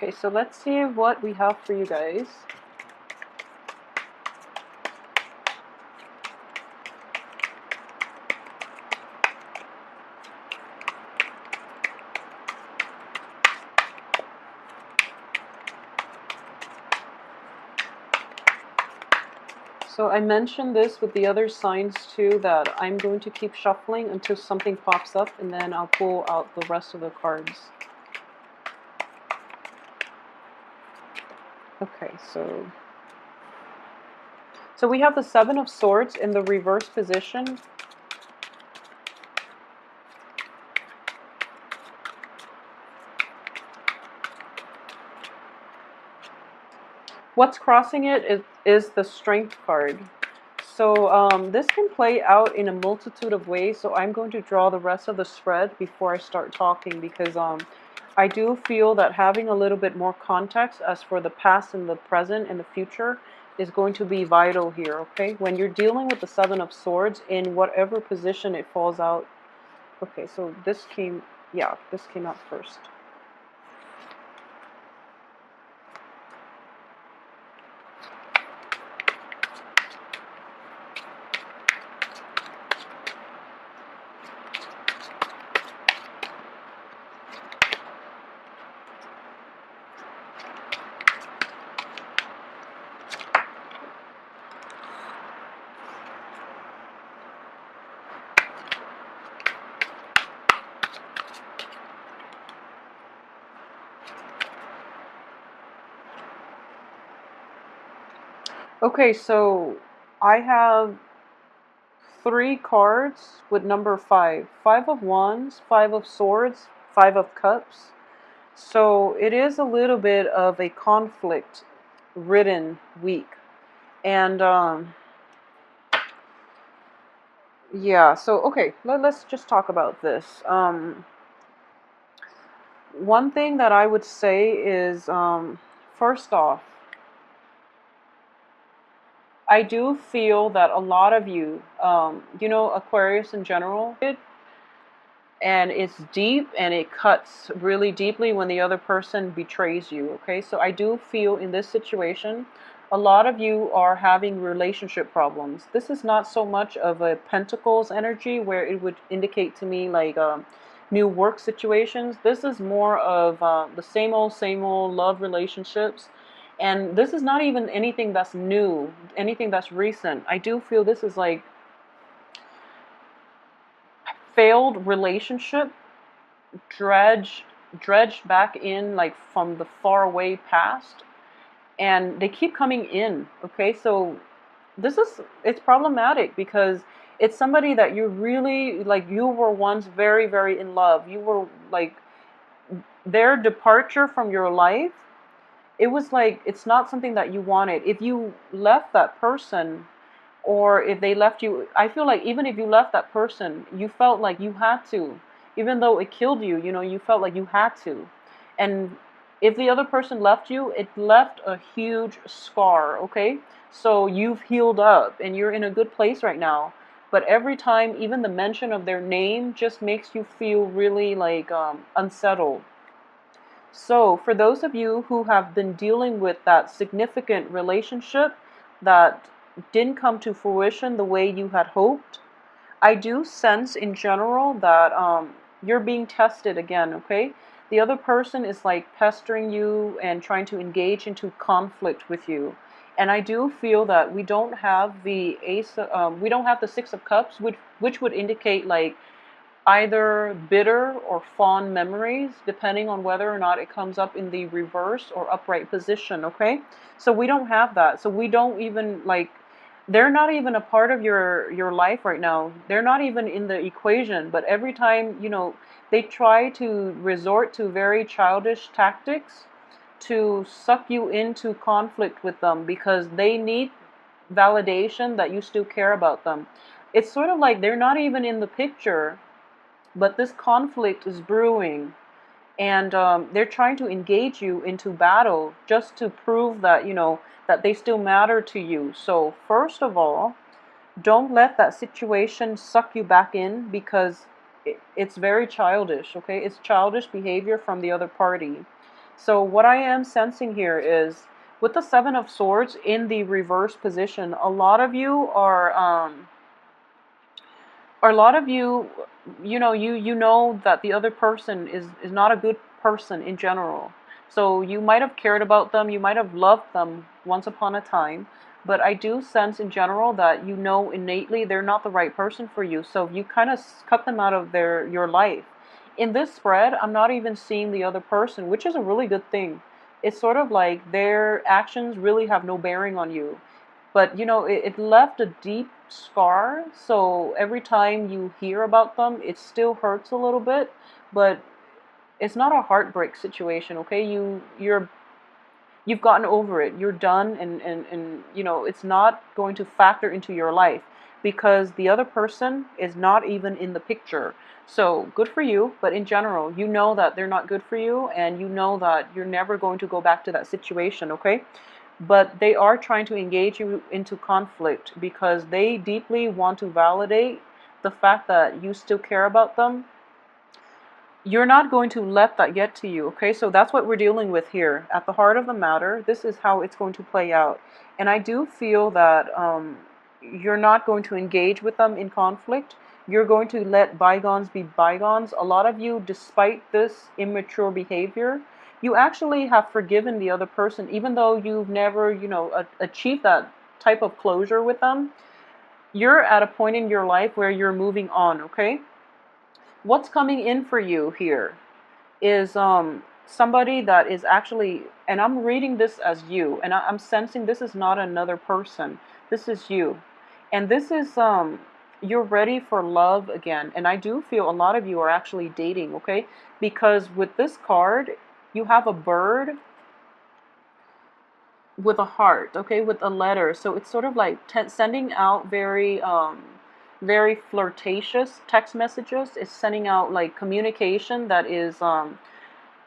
Okay, so let's see what we have for you guys. So I mentioned this with the other signs too, that I'm going to keep shuffling until something pops up, and then I'll pull out the rest of the cards. Okay, so we have the Seven of Swords in the reverse position. What's crossing it is the Strength card. So this can play out in a multitude of ways, so I'm going to draw the rest of the spread before I start talking, because I do feel that having a little bit more context as for the past and the present and the future is going to be vital here, okay? When you're dealing with the Seven of Swords, in whatever position it falls out. Okay, so this came out first. Okay, so I have 3 cards with number 5. 5 of Wands, 5 of Swords, 5 of Cups. So it is a little bit of a conflict-ridden week. And yeah, so okay, let's just talk about this. One thing that I would say is, first off, I do feel that a lot of you, Aquarius in general, and it's deep and it cuts really deeply when the other person betrays you, okay? So I do feel in this situation, a lot of you are having relationship problems. This is not so much of a Pentacles energy where it would indicate to me like new work situations. This is more of the same old love relationships. And this is not even anything that's new, anything that's recent. I do feel this is like failed relationship dredged back in, like from the far away past, and they keep coming in. Okay, so it's problematic because it's somebody that you really like. You were once very, very in love. You were like, their departure from your life, it was like it's not something that you wanted. If you left that person, or if they left you, I feel like even if you left that person, you felt like you had to, even though it killed you, you felt like you had to. And if the other person left you, it left a huge scar, okay? So you've healed up and you're in a good place right now. But every time, even the mention of their name just makes you feel really like unsettled. So for those of you who have been dealing with that significant relationship that didn't come to fruition the way you had hoped, I do sense in general that you're being tested again, okay? The other person is like pestering you and trying to engage into conflict with you. And I do feel that we don't have the we don't have the Six of Cups, which would indicate like either bitter or fond memories, depending on whether or not it comes up in the reverse or upright position, okay? So we don't have that. So we don't even like, they're not even a part of your life right now. They're not even in the equation, but every time, they try to resort to very childish tactics to suck you into conflict with them because they need validation that you still care about them. It's sort of like they're not even in the picture, but this conflict is brewing, and they're trying to engage you into battle just to prove that, that they still matter to you. So first of all, don't let that situation suck you back in, because it's very childish, okay? It's childish behavior from the other party. So what I am sensing here is with the Seven of Swords in the reverse position, a lot of you are or a lot of you, you know that the other person is not a good person in general. So you might have cared about them, you might have loved them once upon a time, but I do sense in general that you know innately they're not the right person for you. So you kind of cut them out of your life. In this spread, I'm not even seeing the other person, which is a really good thing. It's sort of like their actions really have no bearing on you, but it left a deep scar, so every time you hear about them it still hurts a little bit, but it's not a heartbreak situation. Okay, you've gotten over it, you're done, and it's not going to factor into your life because the other person is not even in the picture. So good for you, but in general you know that they're not good for you, and you know that you're never going to go back to that situation. Okay, but they are trying to engage you into conflict because they deeply want to validate the fact that you still care about them. You're not going to let that get to you. Okay, so that's what we're dealing with here at the heart of the matter. This is how it's going to play out, and I do feel that you're not going to engage with them in conflict. You're going to let bygones be bygones. A lot of you, despite this immature behavior, you actually have forgiven the other person, even though you've never achieved that type of closure with them. You're at a point in your life where you're moving on. Okay, what's coming in for you here is somebody that is actually, and I'm reading this as you, and I'm sensing this is not another person, this is you, and this is you're ready for love again. And I do feel a lot of you are actually dating. Okay, because with this card you have a bird with a heart, okay, with a letter. So it's sort of like sending out very flirtatious text messages. It's sending out like communication that is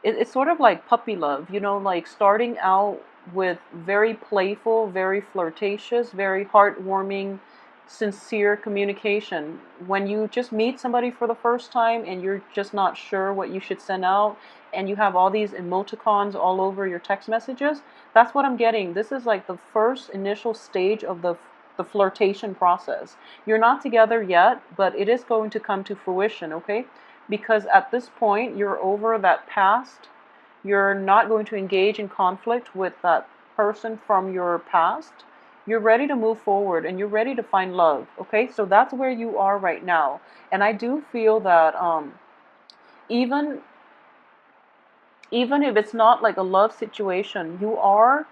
it's sort of like puppy love, like starting out with very playful, very flirtatious, very heartwarming, sincere communication. When you just meet somebody for the first time and you're just not sure what you should send out, and you have all these emoticons all over your text messages, that's what I'm getting. This is like the first initial stage of the flirtation process. You're not together yet, but it is going to come to fruition, okay? Because at this point, you're over that past. You're not going to engage in conflict with that person from your past. You're ready to move forward and you're ready to find love. Okay, so that's where you are right now. And I do feel that even even if it's not like a love situation, you are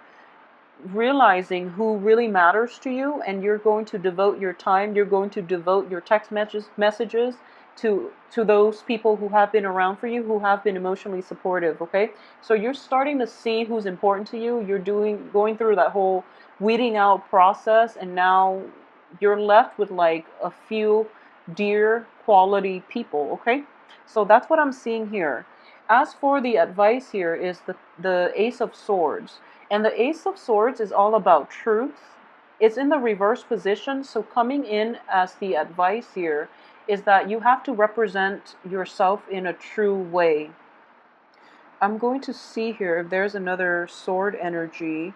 realizing who really matters to you, and you're going to devote your time, you're going to devote your text messages to those people who have been around for you, who have been emotionally supportive. Okay, so you're starting to see who's important to you. You're going through that whole weeding out process, and now you're left with like a few dear quality people. Okay, so that's what I'm seeing here. As for the advice here is the Ace of Swords. And the Ace of Swords is all about truth. It's in the reverse position, so coming in as the advice here is that you have to represent yourself in a true way. I'm going to see here if there's another sword energy.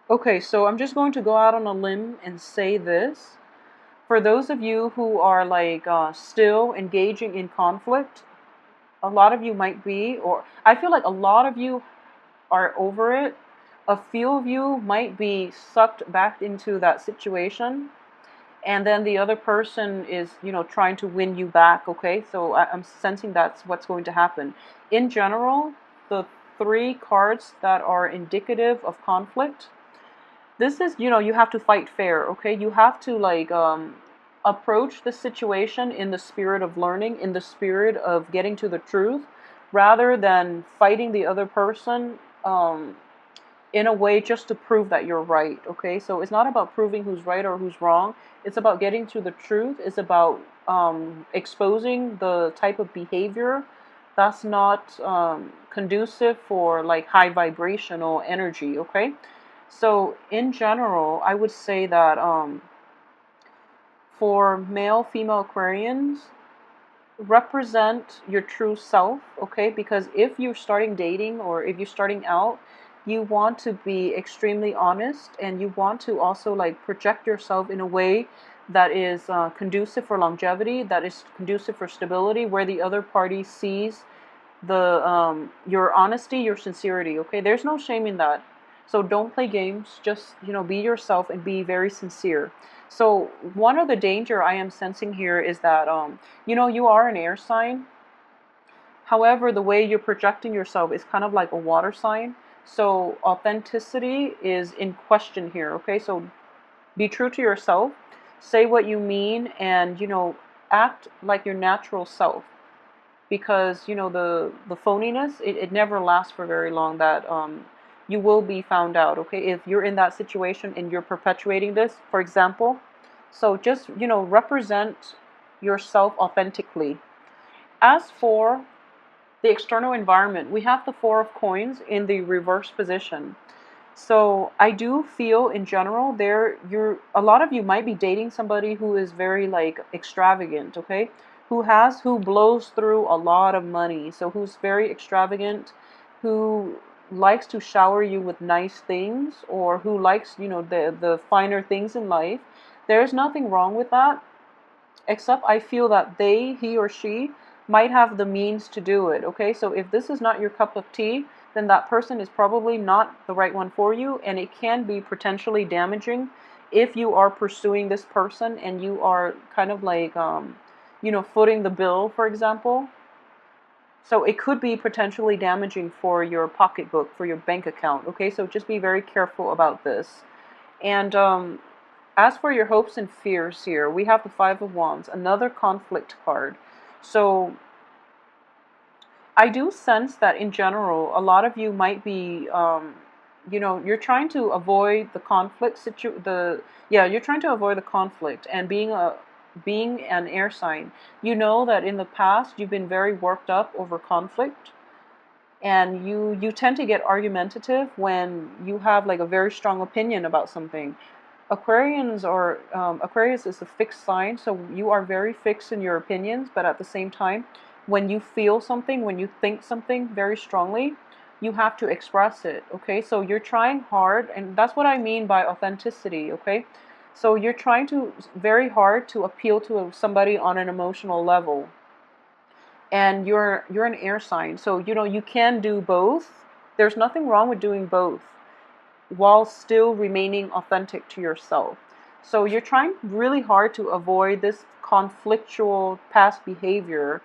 Okay, so I'm just going to go out on a limb and say this. For those of you who are like still engaging in conflict, a lot of you might be, or I feel like a lot of you are over it. A few of you might be sucked back into that situation, and then the other person is, trying to win you back. Okay, so I'm sensing that's what's going to happen. In general, the three cards that are indicative of conflict, this is, you have to fight fair. Okay, you have to like approach the situation in the spirit of learning, in the spirit of getting to the truth, rather than fighting the other person in a way just to prove that you're right. Okay, so it's not about proving who's right or who's wrong. It's about getting to the truth. It's about exposing the type of behavior that's not conducive for like high vibrational energy. Okay, so in general, I would say that for male, female Aquarians, represent your true self, okay? Because if you're starting dating or if you're starting out, you want to be extremely honest, and you want to also like project yourself in a way that is conducive for longevity, that is conducive for stability, where the other party sees the your honesty, your sincerity, okay? There's no shame in that. So don't play games, just, be yourself and be very sincere. So one of the danger I am sensing here is that you are an air sign. However, the way you're projecting yourself is kind of like a water sign. So authenticity is in question here, okay? So be true to yourself, say what you mean, and act like your natural self, because the phoniness, it never lasts for very long. That you will be found out, okay, if you're in that situation and you're perpetuating this, for example. So just represent yourself authentically. As for the external environment, we have the Four of Coins in the reverse position. So I do feel in general a lot of you might be dating somebody who is very like extravagant, okay? Who blows through a lot of money. So who's very extravagant, who likes to shower you with nice things, or who likes, the finer things in life. There's nothing wrong with that, except I feel that he or she might have the means to do it, okay? So if this is not your cup of tea, then that person is probably not the right one for you, and it can be potentially damaging if you are pursuing this person and you are kind of like, footing the bill, for example. So it could be potentially damaging for your pocketbook, for your bank account, okay? So just be very careful about this. And as for your hopes and fears here, we have the Five of Wands, another conflict card. So I do sense that in general, a lot of you might be, you're trying to avoid the conflict you're trying to avoid the conflict, and being an air sign, you know that in the past you've been very worked up over conflict, and you tend to get argumentative when you have like a very strong opinion about something. Aquarius is a fixed sign, so you are very fixed in your opinions, but at the same time, when you feel something, when you think something very strongly, you have to express it, okay? So you're trying hard, and that's what I mean by authenticity, okay? So you're trying to very hard to appeal to somebody on an emotional level. And you're an air sign, so you can do both. There's nothing wrong with doing both while still remaining authentic to yourself. So you're trying really hard to avoid this conflictual past behavior.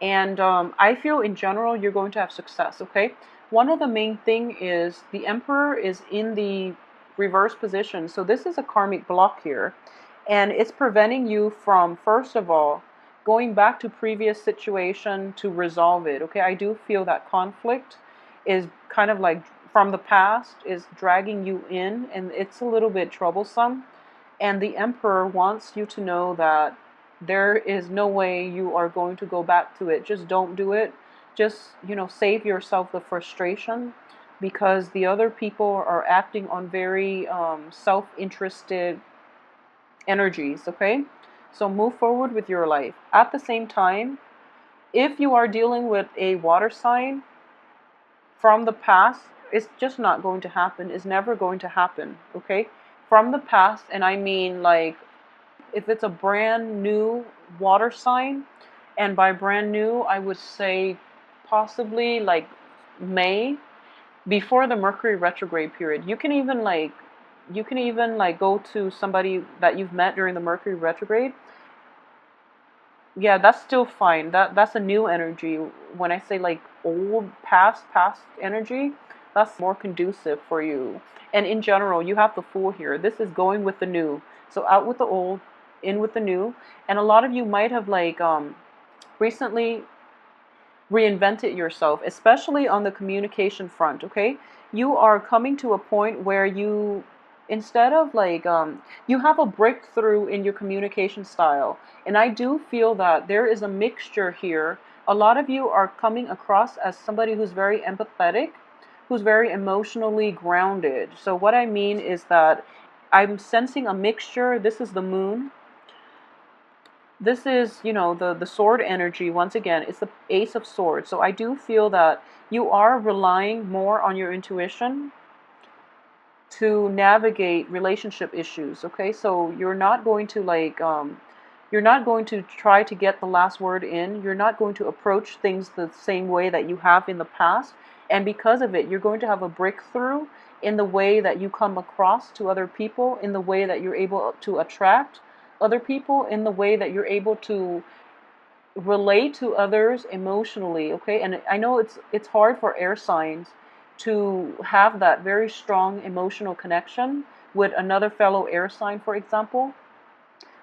And I feel in general you're going to have success, okay? One of the main thing is the Emperor is in the reverse position. So this is a karmic block here. And it's preventing you from, first of all, going back to previous situation to resolve it, okay? I do feel that conflict is kind of like from the past is dragging you in, and it's a little bit troublesome. And the Emperor wants you to know that there is no way you are going to go back to it. Just don't do it. Just, save yourself the frustration, because the other people are acting on very self-interested energies, okay? So move forward with your life. At the same time, if you are dealing with a water sign from the past, it's just not going to happen. It's never going to happen, okay? From the past, and I mean like if it's a brand new water sign, and by brand new, I would say possibly like May, before the Mercury retrograde period. You can even like go to somebody that you've met during the Mercury retrograde. Yeah, that's still fine. That's a new energy. When I say like old past energy, that's more conducive for you. And in general, you have the Fool here. This is going with the new. So out with the old, in with the new. And a lot of you might have like recently reinvented yourself, especially on the communication front, okay? You are coming to a point where instead of like, you have a breakthrough in your communication style. And I do feel that there is a mixture here. A lot of you are coming across as somebody who's very empathetic, who's very emotionally grounded. So what I mean is that I'm sensing a mixture. This is the moon. This is, the sword energy. Once again, it's the Ace of Swords. So I do feel that you are relying more on your intuition to navigate relationship issues. Okay, so you're not going to you're not going to try to get the last word in. You're not going to approach things the same way that you have in the past. And because of it, you're going to have a breakthrough in the way that you come across to other people, in the way that you're able to attract other people, in the way that you're able to relate to others emotionally. Okay, and I know it's hard for air signs to have that very strong emotional connection with another fellow air sign, for example.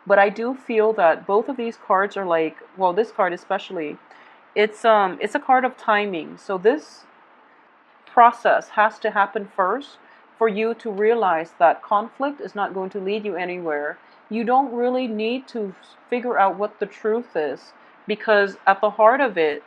But I do feel that both of these cards are like, well, this card especially, it's a card of timing. So this process has to happen first for you to realize that conflict is not going to lead you anywhere. You don't really need to figure out what the truth is, because at the heart of it,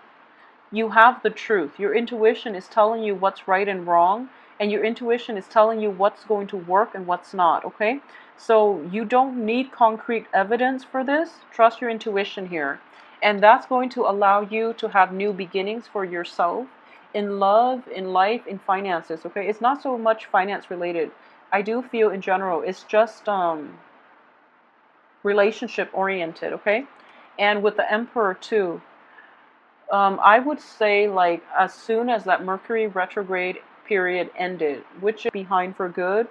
you have the truth. Your intuition is telling you what's right and wrong, and your intuition is telling you what's going to work and what's not, okay? So you don't need concrete evidence for this. Trust your intuition here. And that's going to allow you to have new beginnings for yourself in love, in life, in finances, okay? It's not so much finance related. I do feel in general it's just relationship oriented, okay? And with the Emperor too, I would say, like, as soon as that Mercury retrograde period ended, which is behind for good,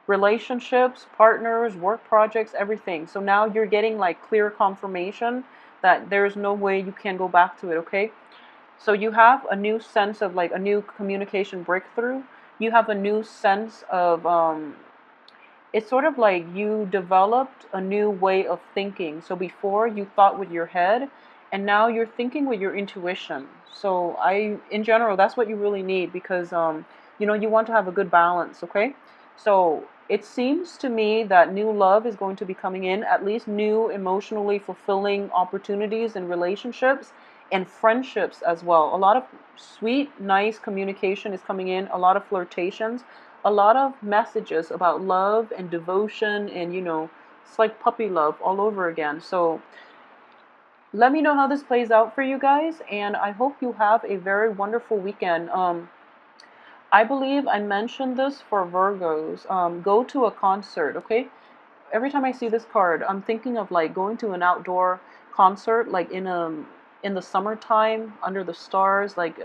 relationships, partners, work projects, everything. So now you're getting like clear confirmation that there's no way you can go back to it, okay? So you have a new sense of like a new communication breakthrough. You have a new sense of it's sort of like you developed a new way of thinking. So before you thought with your head, and now you're thinking with your intuition. So in general, that's what you really need, because you want to have a good balance. Okay, so it seems to me that new love is going to be coming in, at least new emotionally fulfilling opportunities in relationships and friendships as well. A lot of sweet, nice communication is coming in. A lot of flirtations, a lot of messages about love and devotion, and it's like puppy love all over again. So let me know how this plays out for you guys, and I hope you have a very wonderful weekend. I believe I mentioned this for Virgos. Go to a concert, okay? Every time I see this card, I'm thinking of like going to an outdoor concert, like in the summertime under the stars, like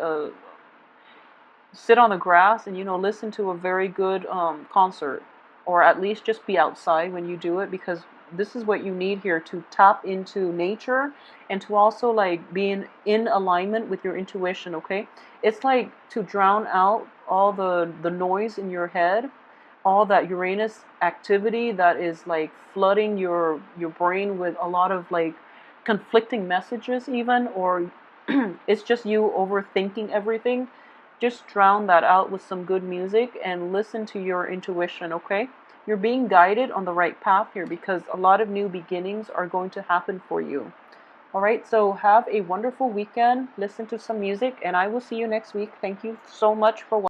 sit on the grass and listen to a very good concert, or at least just be outside when you do it, because this is what you need here to tap into nature and to also like be in alignment with your intuition. Okay, it's like to drown out all the noise in your head, all that Uranus activity that is like flooding your brain with a lot of like conflicting messages even, or it's just you overthinking everything. Just drown that out with some good music and listen to your intuition, okay? You're being guided on the right path here, because a lot of new beginnings are going to happen for you. All right, so have a wonderful weekend. Listen to some music, and I will see you next week. Thank you so much for watching.